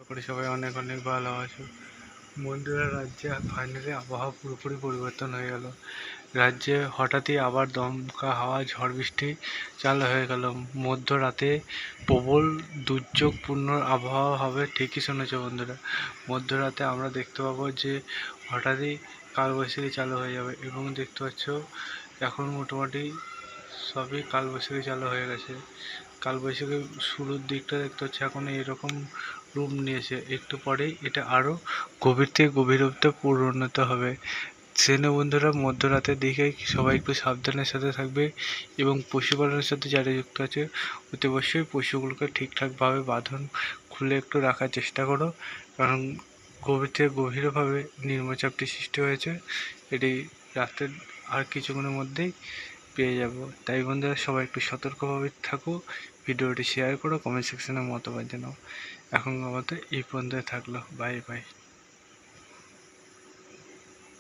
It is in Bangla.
করি সবাই অনেক অনেক ভালো আছো। বন্ধুরা, রাজ্যে ফাইনালি আবহাওয়া পুরোপুরি পরিবর্তন হয়ে গেল। রাজ্যে হঠাৎই আবার দমকা হাওয়া, ঝড় বৃষ্টি চালু হয়ে গেল। মধ্যরাতে প্রবল দুর্যোগপূর্ণ আবহাওয়া হবে, ঠিকই শুনেছ বন্ধুরা। মধ্যরাতে আমরা দেখতে পাবো যে হঠাৎই কালবৈশাখী চালু হয়ে যাবে এবং দেখতে পাচ্ছ এখন মোটামুটি সবই কালবৈশাখী চালু হয়ে গেছে। কালবৈশাখীর শুরুর দিকটা দেখতে হচ্ছে এখন এরকম রূপ নিয়েছে, একটু পরেই এটা আরও গভীর থেকে গভীরত্বে পরিণত হবে। সেজন্য বন্ধুরা, মধ্যরাতের দিকে সবাই একটু সাবধানের সাথে থাকবে এবং পশুপালনের সাথে যারা যুক্ত আছে অতি অবশ্যই পশুগুলোকে ঠিকঠাকভাবে বাঁধন খুলে একটু রাখার চেষ্টা করো, কারণ গভীর থেকে গভীরভাবে নিম্নচাপটি সৃষ্টি হয়েছে। এটি রাতের আর কিছুক্ষণের মধ্যেই পেয়ে যাব। তাই বন্ধুরা, সবাই একটু সতর্কভাবে থাকো, ভিডিওটি শেয়ার করো, কমেন্ট সেকশনে মতামত জানাও। এখন আমাদের এই পর্যন্ত থাকলো। Bye bye.